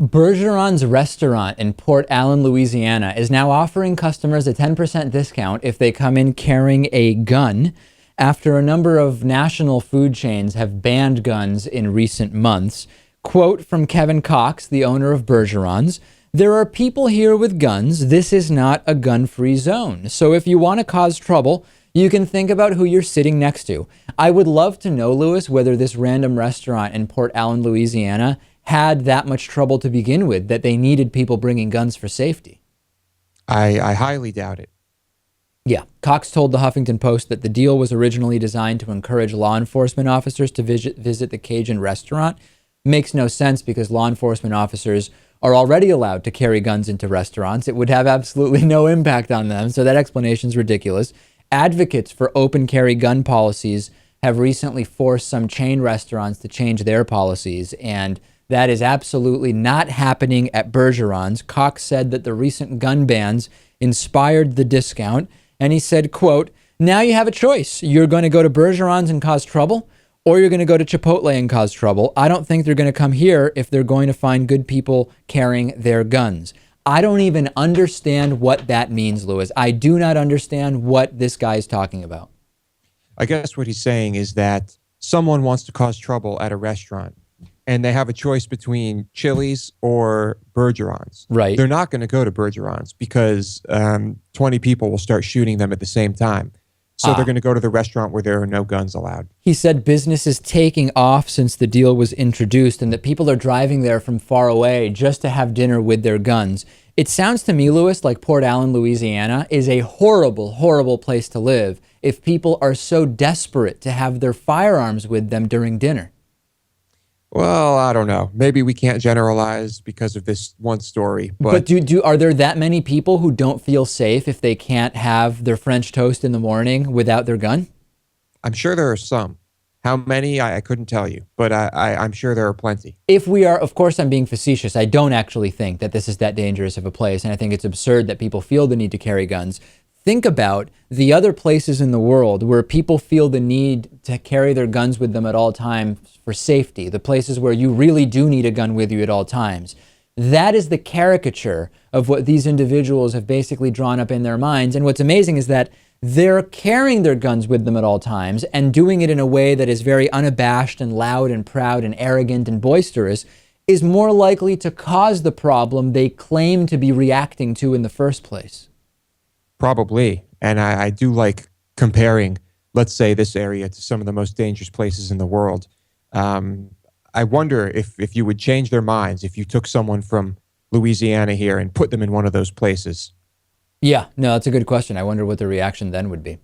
Bergeron's restaurant in Port Allen, Louisiana is now offering customers a 10% discount if they come in carrying a gun after a number of national food chains have banned guns in recent months. Quote from Kevin Cox, the owner of Bergeron's: "There are people here with guns. This is not a gun-free zone. So if you want to cause trouble, you can think about who you're sitting next to." I would love to know, Lewis, whether this random restaurant in Port Allen, Louisiana had that much trouble to begin with, that they needed people bringing guns for safety. I highly doubt it. Yeah. Cox told the Huffington Post that the deal was originally designed to encourage law enforcement officers to visit the Cajun restaurant. Makes no sense because law enforcement officers are already allowed to carry guns into restaurants. It would have absolutely no impact on them, so that explanation is ridiculous. Advocates for open carry gun policies have recently forced some chain restaurants to change their policies, and that is absolutely not happening at Bergeron's. Cox said that the recent gun bans inspired the discount, and he said, quote, "Now you have a choice. You're going to go to Bergeron's and cause trouble, or you're going to go to Chipotle and cause trouble. I don't think they're going to come here if they're going to find good people carrying their guns." I don't even understand what that means, Lewis. I do not understand what this guy is talking about. I guess what he's saying is that someone wants to cause trouble at a restaurant and they have a choice between Chili's or Bergeron's. Right. They're not going to go to Bergeron's because 20 people will start shooting them at the same time. So they're going to go to the restaurant where there are no guns allowed. He said business is taking off since the deal was introduced and that people are driving there from far away just to have dinner with their guns. It sounds to me, Lewis, like Port Allen, Louisiana is a horrible, horrible place to live if people are so desperate to have their firearms with them during dinner. Well, I don't know. Maybe we can't generalize because of this one story. But are there that many people who don't feel safe if they can't have their French toast in the morning without their gun? I'm sure there are some. How many? I couldn't tell you, but I'm sure there are plenty. If we are, of course, I'm being facetious. I don't actually think that this is that dangerous of a place, and I think it's absurd that people feel the need to carry guns. Think about the other places in the world where people feel the need to carry their guns with them at all times for safety, the places where you really do need a gun with you at all times. That is the caricature of what these individuals have basically drawn up in their minds. And what's amazing is that they're carrying their guns with them at all times and doing it in a way that is very unabashed and loud and proud and arrogant and boisterous is more likely to cause the problem they claim to be reacting to in the first place. Probably. And I do like comparing, let's say, this area to some of the most dangerous places in the world. I wonder if you would change their minds if you took someone from Louisiana here and put them in one of those places. Yeah, no, that's a good question. I wonder what the reaction then would be.